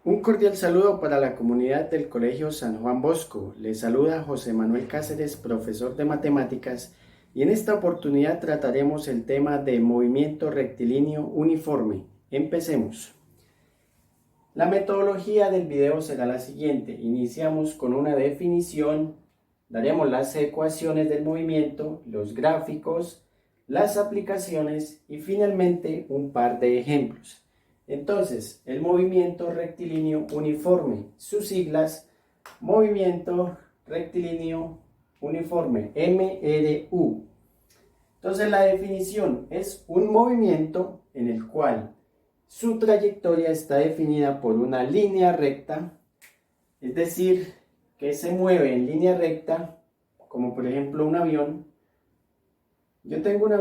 Un cordial saludo para la comunidad del Colegio San Juan Bosco. Les saluda José Manuel Cáceres, profesor de matemáticas, y en esta oportunidad trataremos el tema de movimiento rectilíneo uniforme. Empecemos. La metodología del video será la siguiente. Iniciamos con una definición, daremos las ecuaciones del movimiento, los gráficos, las aplicaciones y finalmente un par de ejemplos. Entonces, el movimiento rectilíneo uniforme, sus siglas, movimiento rectilíneo uniforme, MRU. Entonces, la definición es un movimiento en el cual su trayectoria está definida por una línea recta, es decir, que se mueve en línea recta, como por ejemplo un avión. Yo tengo un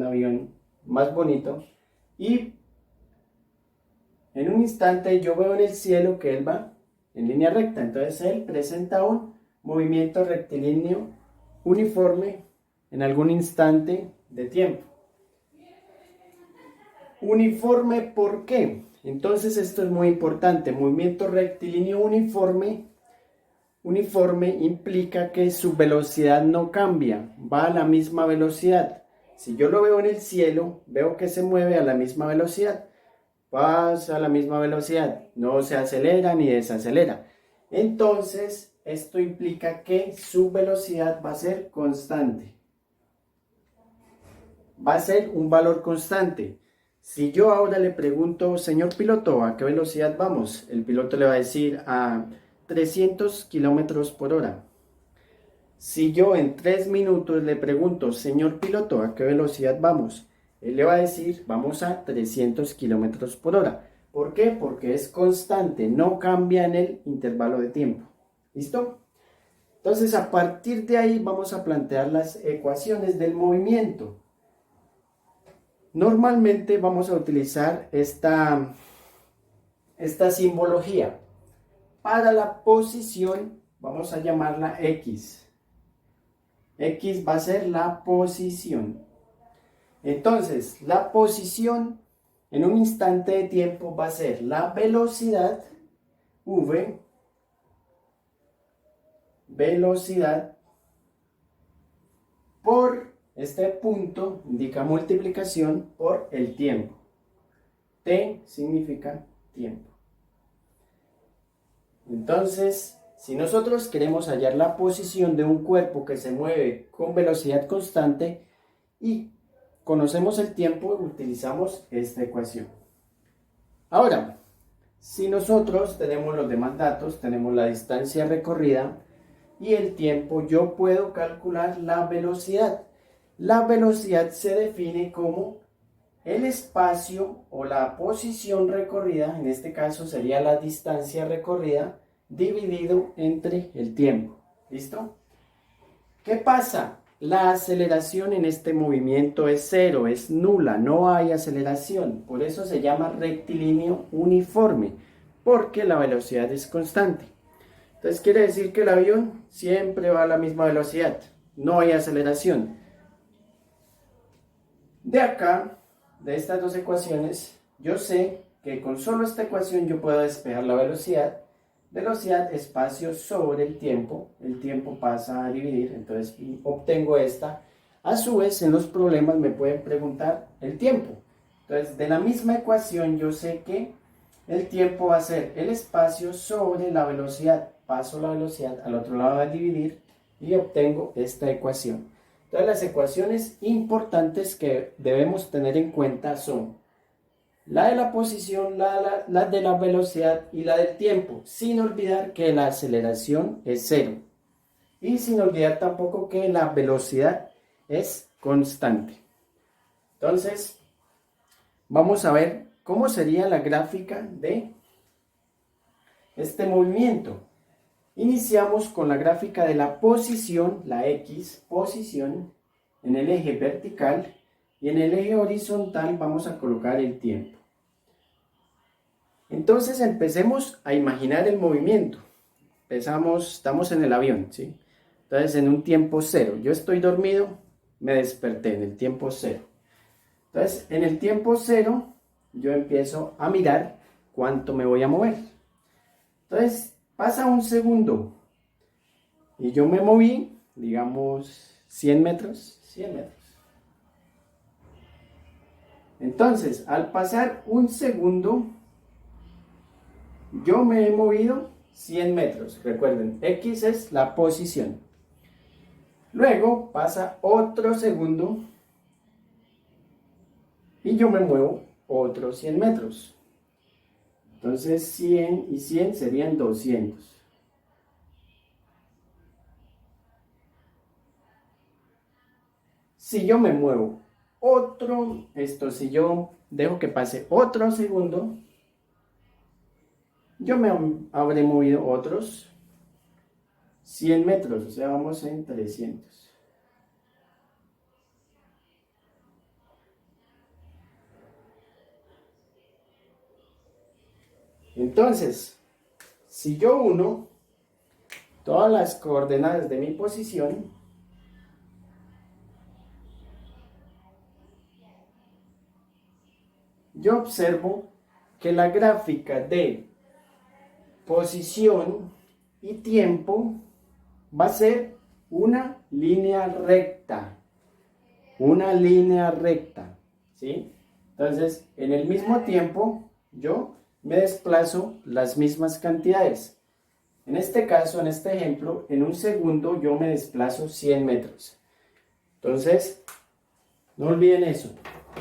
avión más bonito, y en un instante yo veo en el cielo que él va en línea recta. Entonces él presenta un movimiento rectilíneo uniforme en algún instante de tiempo. Uniforme, ¿por qué? Entonces esto es muy importante. Movimiento rectilíneo uniforme implica que su velocidad no cambia, va a la misma velocidad. Si yo lo veo en el cielo, veo que se mueve a la misma velocidad, pasa a la misma velocidad, no se acelera ni desacelera. Entonces, esto implica que su velocidad va a ser constante. Va a ser un valor constante. Si yo ahora le pregunto, señor piloto, ¿a qué velocidad vamos? El piloto le va a decir a 300 kilómetros por hora. Si yo en 3 minutos le pregunto, señor piloto, ¿a qué velocidad vamos? Él le va a decir, vamos a 300 kilómetros por hora. ¿Por qué? Porque es constante, no cambia en el intervalo de tiempo. ¿Listo? Entonces, a partir de ahí vamos a plantear las ecuaciones del movimiento. Normalmente vamos a utilizar esta simbología. Para la posición vamos a llamarla X. X va a ser la posición. Entonces, la posición en un instante de tiempo va a ser la velocidad, V, velocidad, por este punto, indica multiplicación por el tiempo. T significa tiempo. Entonces, si nosotros queremos hallar la posición de un cuerpo que se mueve con velocidad constante y conocemos el tiempo, utilizamos esta ecuación. Ahora, si nosotros tenemos los demás datos, tenemos la distancia recorrida y el tiempo, yo puedo calcular la velocidad. La velocidad se define como el espacio o la posición recorrida, en este caso sería la distancia recorrida, dividido entre el tiempo. ¿Listo? ¿Qué pasa? La aceleración en este movimiento es cero, es nula, no hay aceleración. Por eso se llama rectilíneo uniforme, porque la velocidad es constante. Entonces quiere decir que el avión siempre va a la misma velocidad, no hay aceleración. De acá, de estas dos ecuaciones, yo sé que con solo esta ecuación yo puedo despejar la velocidad. Velocidad, espacio sobre el tiempo pasa a dividir, entonces obtengo esta. A su vez, en los problemas me pueden preguntar el tiempo. Entonces, de la misma ecuación yo sé que el tiempo va a ser el espacio sobre la velocidad. Paso la velocidad al otro lado a dividir y obtengo esta ecuación. Entonces, las ecuaciones importantes que debemos tener en cuenta son la de la posición, la de la velocidad y la del tiempo, sin olvidar que la aceleración es cero y sin olvidar tampoco que la velocidad es constante. Entonces, vamos a ver cómo sería la gráfica de este movimiento. Iniciamos con la gráfica de la posición, la X, posición, en el eje vertical, y en el eje horizontal vamos a colocar el tiempo. Entonces empecemos a imaginar el movimiento. Estamos en el avión, ¿sí? Entonces en un tiempo cero. Yo estoy dormido, me desperté en el tiempo cero. Entonces en el tiempo cero yo empiezo a mirar cuánto me voy a mover. Entonces, pasa un segundo y yo me moví, digamos, 100 metros, 100 metros. Entonces, al pasar un segundo, yo me he movido 100 metros. Recuerden, X es la posición. Luego pasa otro segundo y yo me muevo otros 100 metros. Entonces 100 y 100 serían 200. Si yo me muevo si yo dejo que pase otro segundo, yo me habré movido otros 100 metros, o sea, vamos en 300. Entonces, si yo uno todas las coordenadas de mi posición, yo observo que la gráfica de posición y tiempo va a ser una línea recta. Una línea recta, ¿sí? Entonces, en el mismo tiempo, yo me desplazo las mismas cantidades. En este caso, en este ejemplo, en un segundo yo me desplazo 100 metros. Entonces, no olviden eso.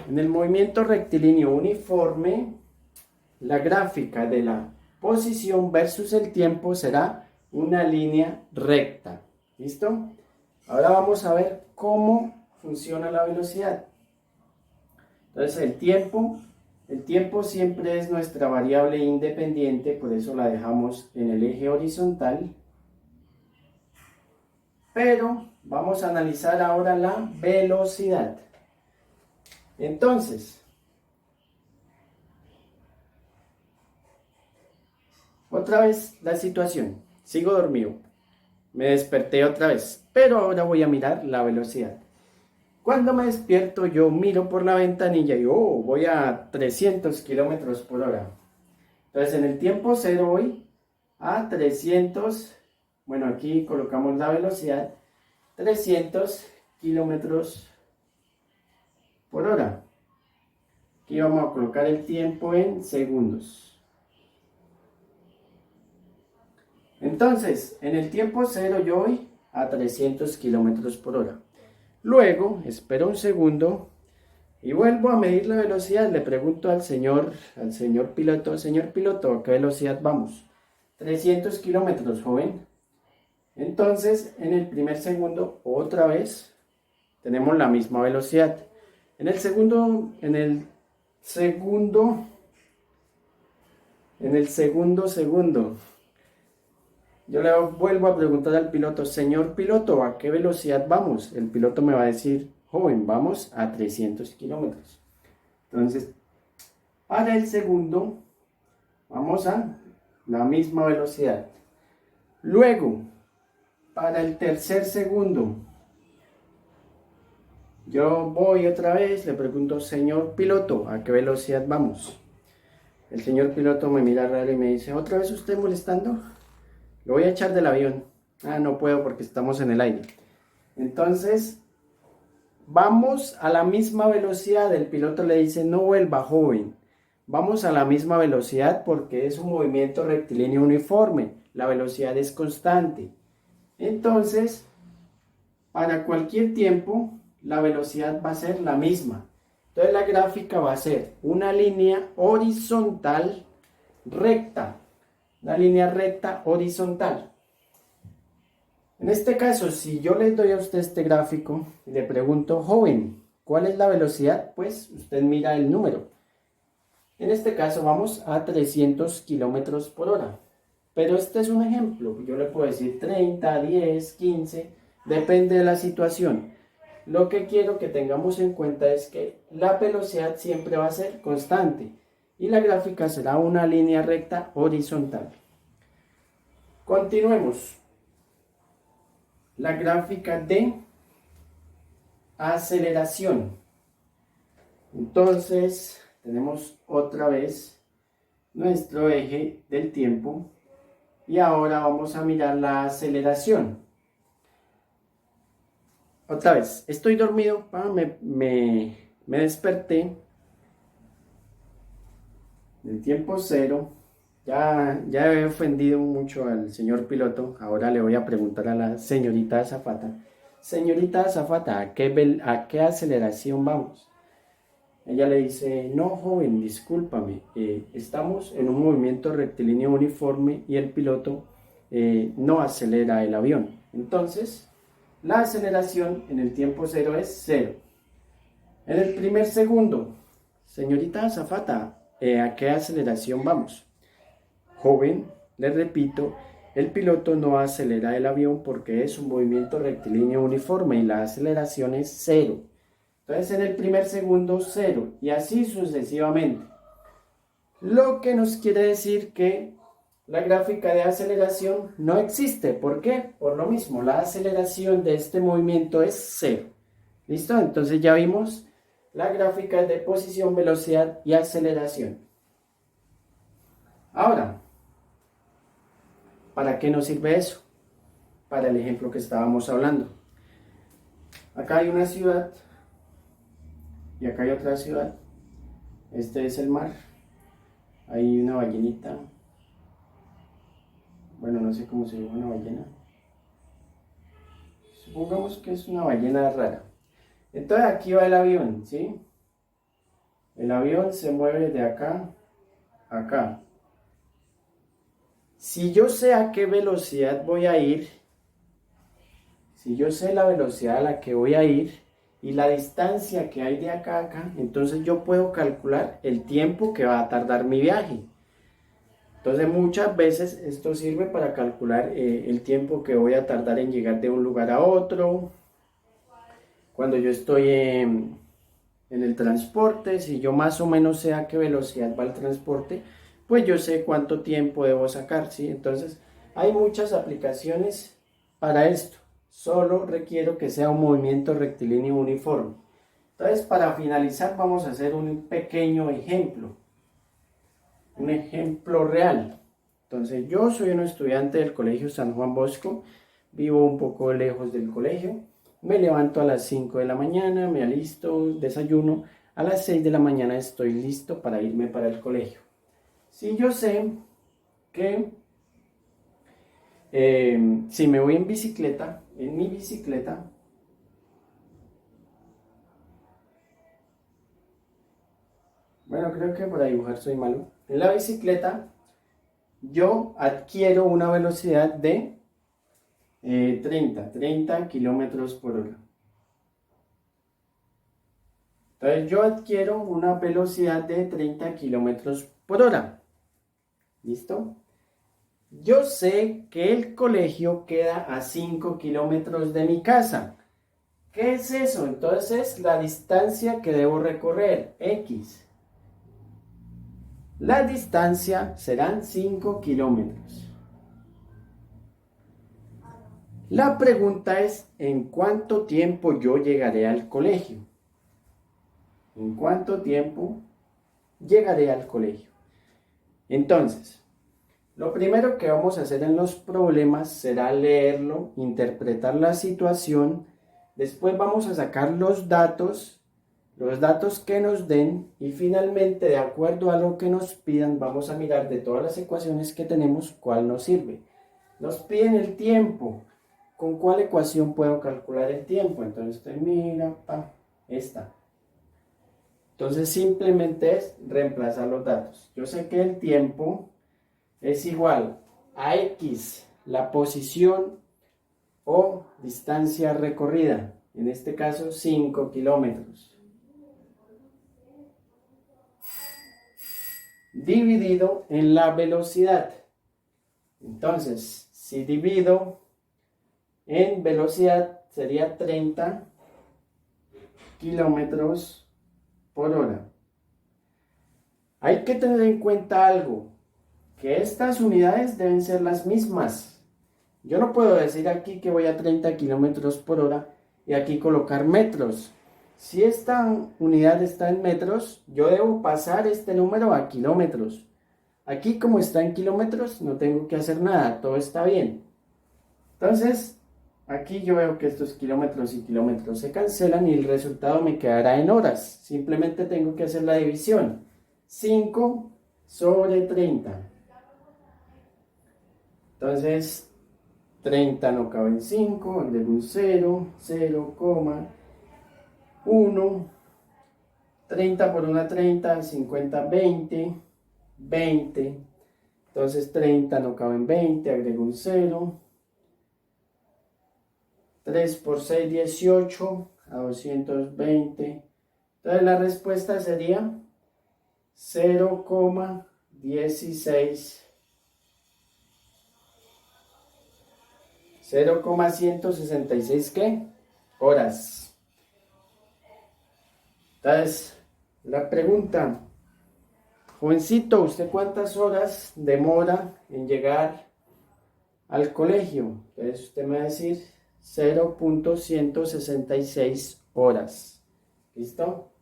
En el movimiento rectilíneo uniforme, la gráfica de la posición versus el tiempo será una línea recta. ¿Listo? Ahora vamos a ver cómo funciona la velocidad. Entonces el tiempo siempre es nuestra variable independiente, por eso la dejamos en el eje horizontal. Pero vamos a analizar ahora la velocidad. Entonces, otra vez la situación. Sigo dormido. Me desperté otra vez, pero ahora voy a mirar la velocidad. Cuando me despierto, yo miro por la ventanilla y voy a 300 kilómetros por hora. Entonces, en el tiempo cero voy a 300. Bueno, aquí colocamos la velocidad. 300 kilómetros por hora. Aquí vamos a colocar el tiempo en segundos. Entonces, en el tiempo cero yo voy a 300 kilómetros por hora. Luego, espero un segundo y vuelvo a medir la velocidad. Le pregunto al señor piloto, señor piloto, ¿a qué velocidad vamos? 300 kilómetros, joven. Entonces, en el primer segundo, otra vez, tenemos la misma velocidad. En el segundo segundo, yo le vuelvo a preguntar al piloto, señor piloto, ¿a qué velocidad vamos? El piloto me va a decir, joven, vamos a 300 kilómetros. Entonces, para el segundo, vamos a la misma velocidad. Luego, para el tercer segundo, yo voy otra vez, le pregunto, señor piloto, ¿a qué velocidad vamos? El señor piloto me mira raro y me dice, ¿otra vez usted molestando? Lo voy a echar del avión. No puedo porque estamos en el aire. Entonces, vamos a la misma velocidad. El piloto le dice, no vuelva, joven. Vamos a la misma velocidad porque es un movimiento rectilíneo uniforme. La velocidad es constante. Entonces, para cualquier tiempo, la velocidad va a ser la misma. Entonces, la gráfica va a ser una línea horizontal recta. Una línea recta horizontal. En este caso, si yo le doy a usted este gráfico y le pregunto, joven, ¿cuál es la velocidad? Pues usted mira el número. En este caso vamos a 300 kilómetros por hora. Pero este es un ejemplo. Yo le puedo decir 30, 10, 15, depende de la situación. Lo que quiero que tengamos en cuenta es que la velocidad siempre va a ser constante. Y la gráfica será una línea recta horizontal. Continuemos. La gráfica de aceleración. Entonces, tenemos otra vez nuestro eje del tiempo. Y ahora vamos a mirar la aceleración. Otra vez, estoy dormido, me desperté del tiempo cero. Ya he ofendido mucho al señor piloto. Ahora le voy a preguntar a la señorita azafata. Señorita azafata, ¿a qué aceleración vamos? Ella le dice, no joven, discúlpame, estamos en un movimiento rectilíneo uniforme y el piloto no acelera el avión. Entonces, la aceleración en el tiempo cero es cero. En el primer segundo, señorita azafata, ¿a qué aceleración vamos? Joven, le repito, el piloto no acelera el avión porque es un movimiento rectilíneo uniforme y la aceleración es cero. Entonces en el primer segundo cero y así sucesivamente. Lo que nos quiere decir que la gráfica de aceleración no existe. ¿Por qué? Por lo mismo, la aceleración de este movimiento es cero. ¿Listo? Entonces ya vimos la gráfica de posición, velocidad y aceleración. Ahora, ¿para qué nos sirve eso? Para el ejemplo que estábamos hablando. Acá hay una ciudad y acá hay otra ciudad. Este es el mar. Hay una ballenita. Bueno, no sé cómo se llama una ballena. Supongamos que es una ballena rara. Entonces aquí va el avión, ¿sí? El avión se mueve de acá a acá. Si yo sé a qué velocidad voy a ir, si yo sé la velocidad a la que voy a ir y la distancia que hay de acá a acá, entonces yo puedo calcular el tiempo que va a tardar mi viaje. Entonces muchas veces esto sirve para calcular el tiempo que voy a tardar en llegar de un lugar a otro. Cuando yo estoy en el transporte, si yo más o menos sé a qué velocidad va el transporte, pues yo sé cuánto tiempo debo sacar, ¿sí? Entonces hay muchas aplicaciones para esto. Solo requiero que sea un movimiento rectilíneo uniforme. Entonces, para finalizar, vamos a hacer un pequeño ejemplo. Un ejemplo real. Entonces, yo soy un estudiante del Colegio San Juan Bosco. Vivo un poco lejos del colegio. Me levanto a las 5 de la mañana, me alisto, desayuno. A las 6 de la mañana estoy listo para irme para el colegio. Si yo sé que si me voy en bicicleta, en mi bicicleta, bueno, creo que para dibujar soy malo. En la bicicleta yo adquiero una velocidad de 30 kilómetros por hora. Entonces yo adquiero una velocidad de 30 kilómetros por hora. ¿Listo? Yo sé que el colegio queda a 5 kilómetros de mi casa. ¿Qué es eso? Entonces la distancia que debo recorrer, X. La distancia serán 5 kilómetros. La pregunta es, ¿en cuánto tiempo yo llegaré al colegio? ¿En cuánto tiempo llegaré al colegio? Entonces, lo primero que vamos a hacer en los problemas será leerlo, interpretar la situación, después vamos a sacar los datos que nos den y finalmente, de acuerdo a lo que nos pidan, vamos a mirar de todas las ecuaciones que tenemos cuál nos sirve. Nos piden el tiempo. ¿Con cuál ecuación puedo calcular el tiempo? Entonces usted mira, esta. Entonces simplemente es reemplazar los datos. Yo sé que el tiempo es igual a X, la posición o distancia recorrida. En este caso 5 kilómetros. Dividido en la velocidad. Entonces, si divido en velocidad sería 30 kilómetros por hora. Hay que tener en cuenta algo, que estas unidades deben ser las mismas. Yo no puedo decir aquí que voy a 30 kilómetros por hora y aquí colocar metros. Si esta unidad está en metros, yo debo pasar este número a kilómetros. Aquí como está en kilómetros, no tengo que hacer nada, todo está bien. Entonces, aquí yo veo que estos kilómetros y kilómetros se cancelan y el resultado me quedará en horas. Simplemente tengo que hacer la división. 5 sobre 30. Entonces, 30 no cabe en 5, agrego un 0, 0,1, 30 por una 30, 50, 20, 20. Entonces 30 no cabe en 20, agrego un 0. 3 por 6, 18, a 220. Entonces la respuesta sería 0,16. 0,166 ¿qué? Horas. Entonces, la pregunta, jovencito, ¿usted cuántas horas demora en llegar al colegio? Entonces usted me va a decir 0,166 horas. ¿Listo?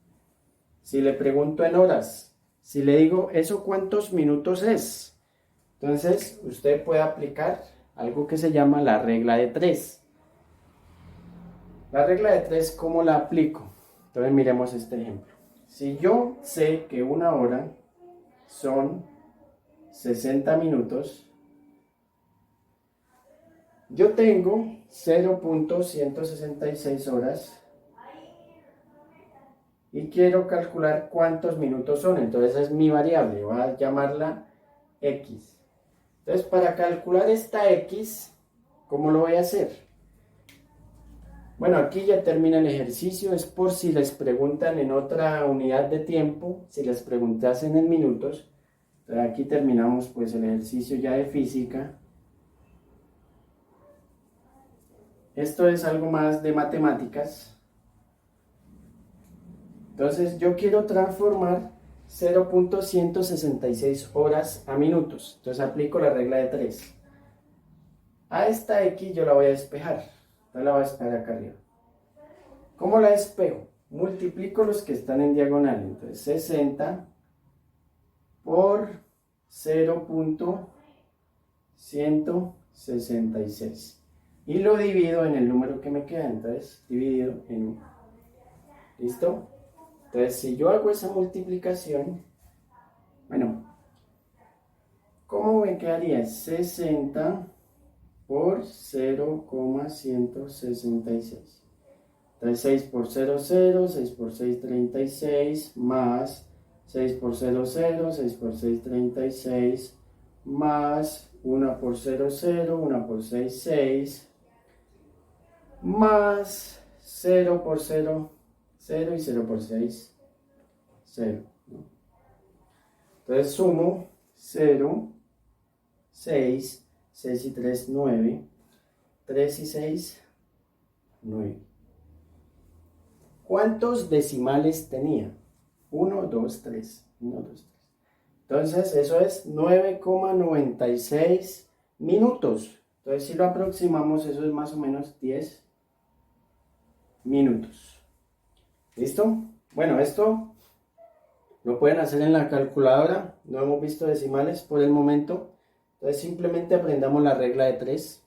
Si le pregunto en horas, si le digo, ¿eso cuántos minutos es? Entonces, usted puede aplicar algo que se llama la regla de 3. La regla de 3, ¿cómo la aplico? Entonces, miremos este ejemplo. Si yo sé que una hora son 60 minutos, yo tengo 0,166 horas y quiero calcular cuántos minutos son. Entonces, esa es mi variable, voy a llamarla X. Entonces, para calcular esta X, ¿cómo lo voy a hacer? Bueno, aquí ya termina el ejercicio, es por si les preguntan en otra unidad de tiempo, si les preguntasen en minutos. Entonces, aquí terminamos pues el ejercicio ya de física. Esto es algo más de matemáticas. Entonces, yo quiero transformar 0,166 horas a minutos. Entonces, aplico la regla de 3. A esta X yo la voy a despejar. Entonces, la voy a despejar acá arriba. ¿Cómo la despejo? Multiplico los que están en diagonal. Entonces, 60 por 0,166. Y lo divido en el número que me queda. Entonces, dividido en 1. ¿Listo? Entonces, si yo hago esa multiplicación, bueno, ¿cómo me quedaría? 60 por 0,166. Entonces 6 por 0, 0, 6 por 6, 36, más 6 por 0, 0, 6 por 6, 36, más 1 por 0, 0, 1 por 6, 6, más 0 por 0, 0 y 0 por 6, 0. Entonces sumo 0, 6, 6 y 3, 9, 3 y 6, 9. ¿Cuántos decimales tenía? 1, 2, 3. 1, 2, 3. Entonces, eso es 9,96 minutos. Entonces, si lo aproximamos, eso es más o menos 10 minutos. ¿Listo? Bueno, esto lo pueden hacer en la calculadora. No hemos visto decimales por el momento. Entonces, simplemente aprendamos la regla de 3.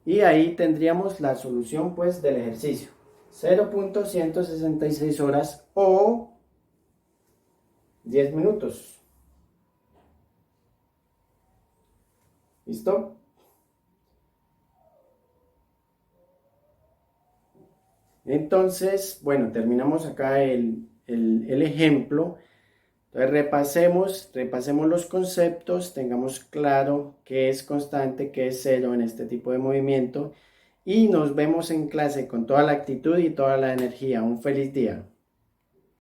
Y ahí tendríamos la solución, pues, del ejercicio. 0,166 horas o 10 minutos. ¿Listo? Entonces, bueno, terminamos acá el ejemplo. Entonces repasemos los conceptos, tengamos claro qué es constante, qué es cero en este tipo de movimiento. Y nos vemos en clase con toda la actitud y toda la energía. Un feliz día.